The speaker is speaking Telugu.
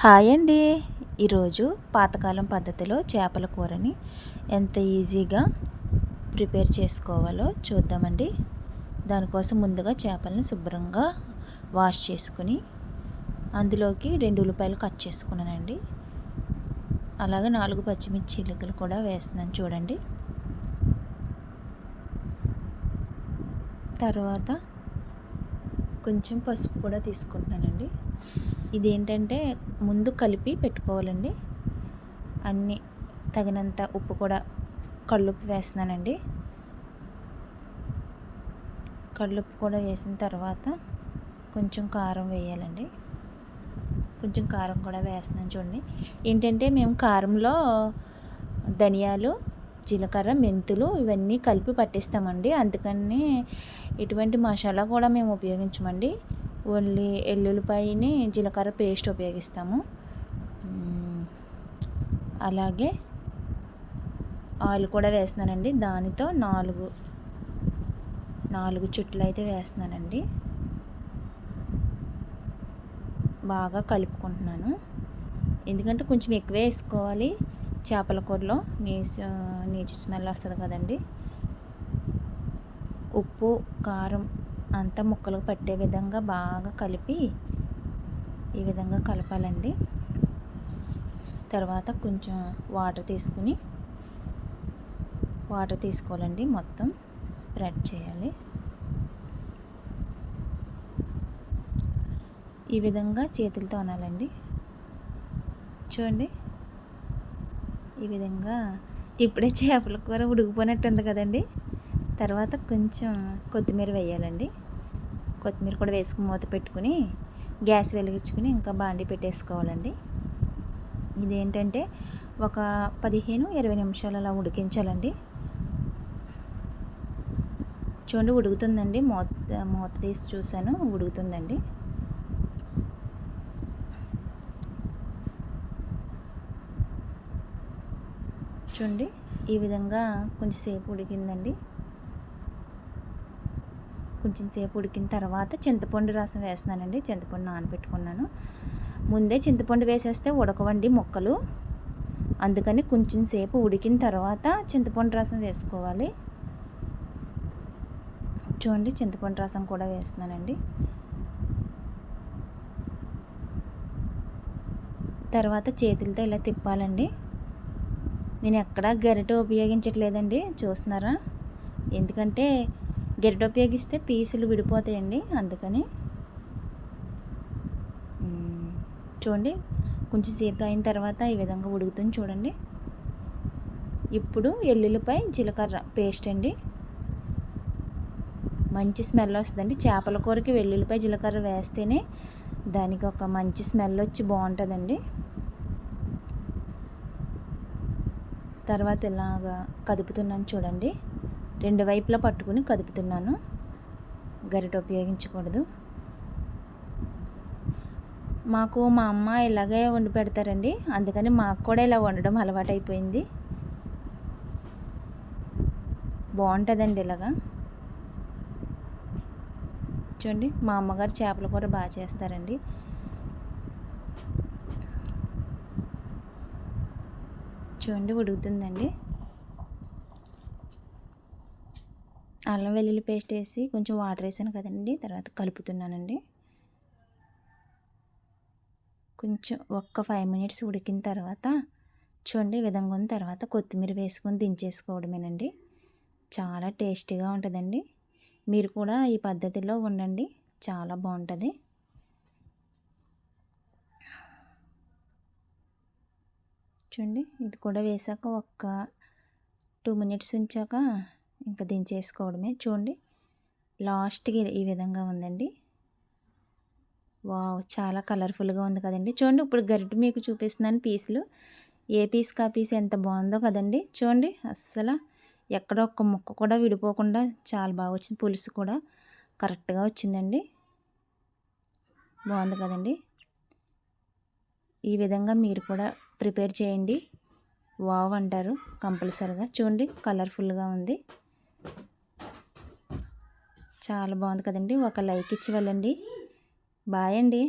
హాయ్ అండి. ఈరోజు పాతకాలం పద్ధతిలో చేపల కూరని ఎంత ఈజీగా ప్రిపేర్ చేసుకోవాలో చూద్దామండి. దానికోసం ముందుగా చేపలను శుభ్రంగా వాష్ చేసుకుని అందులోకి 2 ఉల్లిపాయలు కట్ చేసుకున్నానండి. అలాగే 4 పచ్చిమిర్చి చీలికలు కూడా వేస్తున్నాను చూడండి. తర్వాత కొంచెం పసుపు కూడా తీసుకుంటున్నానండి. ఇదేంటంటే ముందు కలిపి పెట్టుకోవాలండి. అన్నీ తగినంత ఉప్పు కూడా కళ్ళుప్పు వేస్తున్నానండి. కళ్ళుప్పు కూడా వేసిన తర్వాత కొంచెం కారం వేయాలండి. కొంచెం కారం కూడా వేస్తున్నాను చూడండి. ఏంటంటే మేము కారంలో ధనియాలు, జీలకర్ర, మెంతులు ఇవన్నీ కలిపి పట్టిస్తామండి. అందుకని ఎటువంటి మసాలా కూడా మేము ఉపయోగించమండి. ఓన్లీ ఎల్లుల్లిపాయని జీలకర్ర పేస్ట్ ఉపయోగిస్తాము. అలాగే ఆయిల్ కూడా వేస్తున్నానండి. దానితో 4 చుట్లు అయితే వేస్తున్నానండి. బాగా కలుపుకుంటున్నాను. ఎందుకంటే కొంచెం ఎక్కువే వేసుకోవాలి. చేపల కూరలో నీచు స్మెల్ వస్తుంది కదండి. ఉప్పు కారం అంతా ముక్కలకు పట్టే విధంగా బాగా కలిపి ఈ విధంగా కలపాలండి. తర్వాత కొంచెం వాటర్ తీసుకోవాలండి. మొత్తం స్ప్రెడ్ చేయాలి. ఈ విధంగా చేతులతో అనాలండి. చూడండి, ఈ విధంగా ఇప్పుడే చేపల కూర ఉడికిపోయినట్టు ఉంది కదండి. తర్వాత కొంచెం కొత్తిమీర వేయాలండి. కొత్తిమీర కూడా వేసుకుని మూత పెట్టుకుని గ్యాస్ వెలిగించుకుని ఇంకా బాండి పెట్టేసుకోవాలండి. ఇదేంటంటే ఒక 15-20 నిమిషాలు అలా ఉడికించాలండి. చూడండి, ఉడుకుతుందండి. మూత తీసి చూశాను, ఉడుకుతుందండి. చూడండి, ఈ విధంగా కొంచెంసేపు ఉడికిందండి. కొంచెం సేపు ఉడికిన తర్వాత చింతపండు రసం వేస్తున్నానండి. చింతపండు నానబెట్టుకున్నాను. ముందే చింతపండు వేసేస్తే ఉడకవండి ముక్కలు. అందుకని కొంచెం సేపు ఉడికిన తర్వాత చింతపండు రసం వేసుకోవాలి. చూడండి, చింతపండు రసం కూడా వేస్తున్నానండి. తర్వాత చేతులతో ఇలా తిప్పాలండి. నేను ఎక్కడా గరిటె ఉపయోగించట్లేదండి, చూస్తున్నారా? ఎందుకంటే గరిటె ఉపయోగిస్తే పీసులు విడిపోతాయండి. అందుకని చూడండి, కొంచెం సేపు అయిన తర్వాత ఈ విధంగా ఉడుకుతుంది చూడండి. ఇప్పుడు ఎల్లుల్లిపాయ జీలకర్ర పేస్ట్ అండి. మంచి స్మెల్ వస్తుందండి. చేపల కూరకి వెల్లుల్లిపాయ జీలకర్ర వేస్తేనే దానికి ఒక మంచి స్మెల్ వచ్చి బాగుంటుందండి. తర్వాత ఇలాగా కదుపుతున్నాను చూడండి. 2 వైపులా పట్టుకుని కదుపుతున్నాను. గరిటె ఉపయోగించకూడదు. మా అమ్మ ఇలాగే వండి పెడతారండి. అందుకని మాకు కూడా ఇలా వండడం అలవాటు అయిపోయింది. బాగుంటుందండి ఇలాగా. చూడండి, మా అమ్మగారు చేపల కూర బాగా చేస్తారండి. చూడండి, ఉడుకుతుందండి. అల్లం వెల్లుల్లి పేస్ట్ వేసి కొంచెం వాటర్ వేసాను కదండి. తర్వాత కలుపుతున్నానండి. కొంచెం ఒక్క 5 మినిట్స్ ఉడికిన తర్వాత చూడండి, ఈ విధంగా ఉన్న తర్వాత కొత్తిమీర వేసుకొని దించేసుకోవడమేనండి. చాలా టేస్టీగా ఉంటుందండి. మీరు కూడా ఈ పద్ధతిలో వండండి, చాలా బాగుంటుంది. చూడండి, ఇది కూడా వేసాక ఒక్క 2 మినిట్స్ ఉంచాక ఇంకా దించేసుకోవడమే. చూడండి, లాస్ట్కి ఈ విధంగా ఉందండి. వావ్, చాలా కలర్ఫుల్గా ఉంది కదండి. చూడండి, ఇప్పుడు గరిటె మీకు చూపిస్తున్నాను పీసులు. ఏ పీస్కి ఆ పీస్ ఎంత బాగుందో కదండి. చూడండి, అస్సలు ఎక్కడ ఒక్క ముక్క కూడా విడిపోకుండా చాలా బాగా వచ్చింది. పులుసు కూడా కరెక్ట్గా వచ్చిందండి. బాగుంది కదండి. ఈ విధంగా మీరు కూడా ప్రిపేర్ చేయండి. వావ్ అంటారు కంపల్సరిగా. చూడండి, కలర్ఫుల్గా ఉంది. చాలా బాగుంది కదండి. ఒక లైక్ ఇచ్చి వెళ్ళండి. బాయ్ అండి.